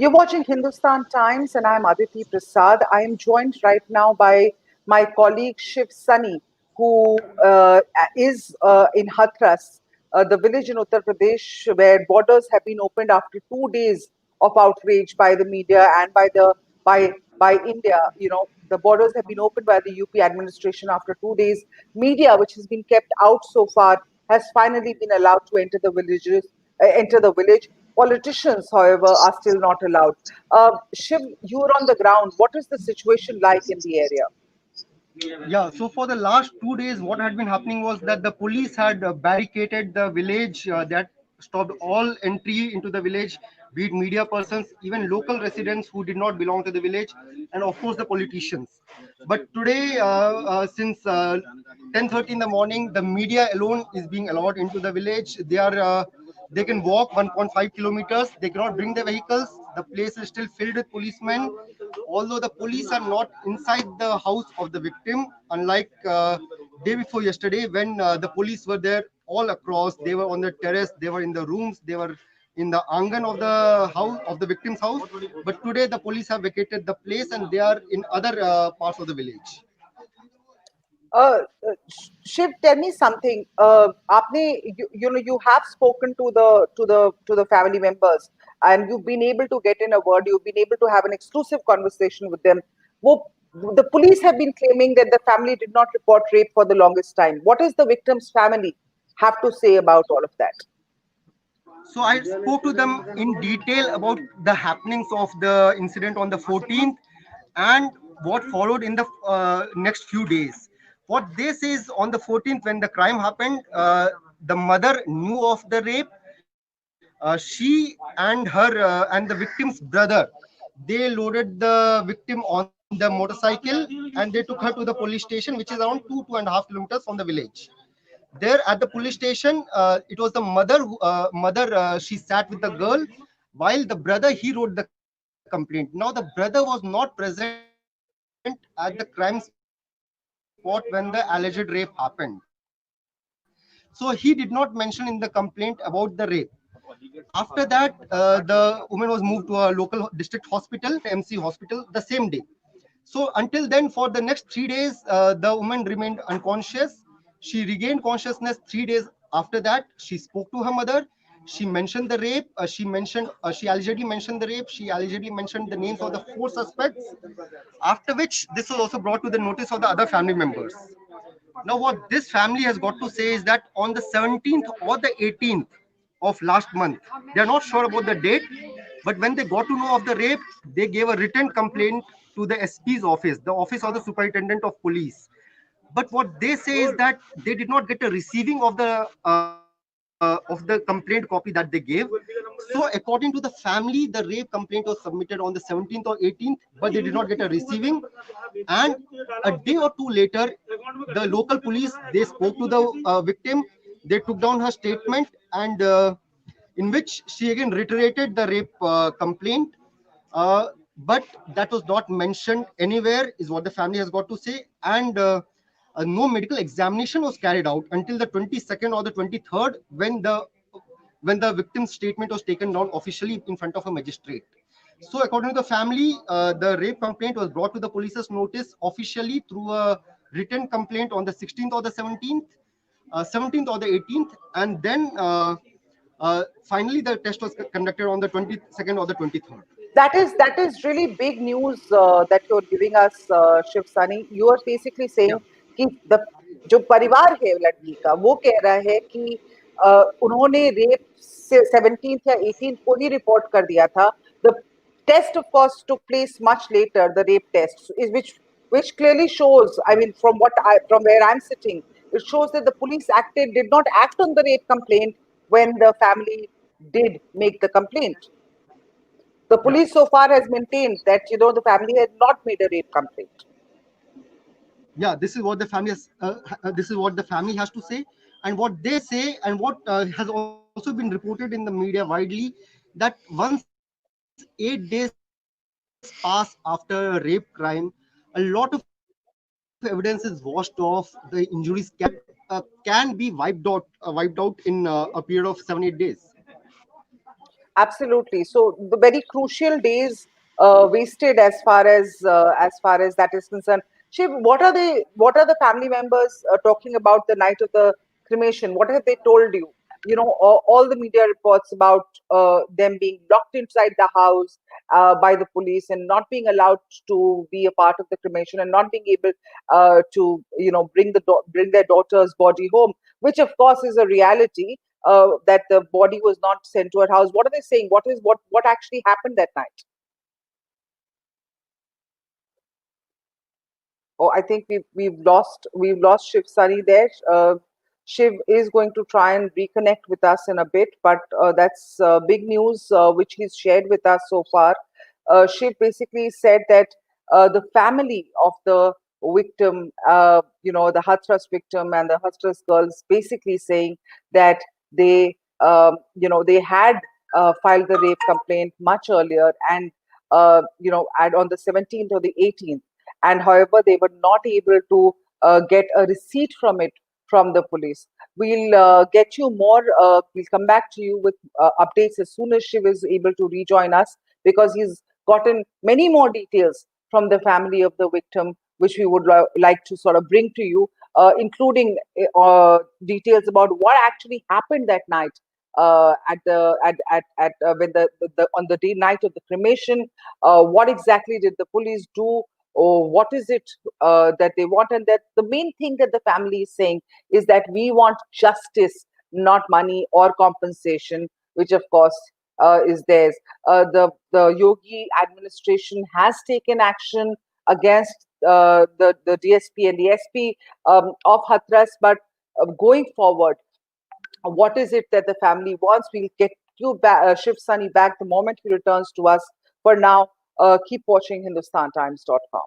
You're watching Hindustan Times, and I'm Aditi Prasad. I am joined right now by my colleague Shiv Sunny, who is in Hathras, the village in Uttar Pradesh, where borders have been opened after 2 days of outrage by the media and by India. You know, the borders have been opened by the UP administration after 2 days. Media, which has been kept out so far, has finally been allowed to enter the village. Politicians, however, are still not allowed. Shiv, you are on the ground. What is the situation like in the area? Yeah, so for the last 2 days, what had been happening was that the police had barricaded the village, that stopped all entry into the village, be it media persons, even local residents who did not belong to the village, and of course the politicians. But today, since 10:30 in the morning, the media alone is being allowed into the village. They can walk 1.5 kilometers. They cannot bring their vehicles. The place is still filled with policemen. Although the police are not inside the house of the victim, unlike day before yesterday when the police were there all across. They were on the terrace. They were in the rooms. They were in the angan of the house of the victim's house. But today the police have vacated the place and they are in other parts of the village. Shiv, tell me something. You know, you have spoken to the family members, and you've been able to get in a word. You've been able to have an exclusive conversation with them. Wo- The police have been claiming that the family did not report rape for the longest time. What does the victim's family have to say about all of that? So I spoke to them in detail about the happenings of the incident on the 14th and what followed in the next few days. What they say is on the 14th, when the crime happened, the mother knew of the rape. She and the victim's brother, they loaded the victim on the motorcycle and they took her to the police station, which is around 2.5 kilometers from the village. There at the police station, it was the mother, she sat with the girl while the brother, he wrote the complaint. Now the brother was not present at the crime spot when the alleged rape happened, so he did not mention in the complaint about the rape. After that, the woman was moved to a local district hospital and MC hospital the same day. So until then, for the next 3 days, the woman remained unconscious. She regained consciousness 3 days after that. She spoke to her mother. She mentioned the rape. She allegedly mentioned the rape. She allegedly mentioned the names of the 4 suspects. After which, this was also brought to the notice of the other family members. Now, what this family has got to say is that on the 17th or the 18th of last month, they are not sure about the date, but when they got to know of the rape, they gave a written complaint to the SP's office, the office of the superintendent of police. But what they say is that they did not get a receiving of the complaint copy that they gave. So according to the family, the rape complaint was submitted on the 17th or 18th, but they did not get a receiving. And a day or two later, the local police, they spoke to the victim. They took down her statement, and in which she again reiterated the rape complaint. But that was not mentioned anywhere, is what the family has got to say. And no medical examination was carried out until the 22nd or the 23rd, when the victim's statement was taken down officially in front of a magistrate. So according to the family, the rape complaint was brought to the police's notice officially through a written complaint on the 16th or the 17th or the 18th, and then finally the test was conducted on the 22nd or the 23rd. That is really big news that you're giving us, Shiv Sani. You are basically Yeah. saying कि the जो परिवार है लड़की का वो कह रहा है कि उन्होंने रेप से 17th या 18th को ही रिपोर्ट कर दिया था. The test, of course, took place much later. The rape test, is which clearly shows. I mean, from where I'm sitting, it shows that the police did not act on the rape complaint when the family did make the complaint. The Yeah. police so far has maintained that the family has not made a rape complaint. Yeah, this is what the family this is what the family has to say, and what they say, and what has also been reported in the media widely, that once 8 days pass after a rape crime, a lot of evidence is washed off. The injuries can be wiped out in a period of 7-8 days. Absolutely. So the very crucial days wasted as far as that is concerned. Shiv, what are the family members talking about the night of the cremation? What have they told you? You know, all the media reports about them being locked inside the house by the police and not being allowed to be a part of the cremation and not being able to, you know, bring their daughter's body home, which of course is a reality, that the body was not sent to her house. What are they saying? What actually happened that night? Oh, I think we've lost Shiv Sunny there. Shiv is going to try and reconnect with us in a bit, but that's big news which he's shared with us so far. Shiv basically said that the family of the victim, you know, the Hathras victim and the Hathras girls, basically saying that they, you know, they had filed the rape complaint much earlier, and you know, on the 17th or the 18th, and however they were not able to get a receipt from it from the police. We'll get you more, we'll come back to you with updates as soon as Shiv is able to rejoin us, because he's gotten many more details from the family of the victim which we would like to sort of bring to you, including details about what actually happened that night, at the at when the on the day night of the cremation. What exactly did the police do, or what is it that they want? And that the main thing that the family is saying is that we want justice, not money or compensation, which of course is theirs. The Yogi administration has taken action against the DSP and the SP of Hathras, but going forward, what is it that the family wants? We'll get you back, Shiv Sunny back the moment he returns to us. For now, keep watching HindustanTimes.com.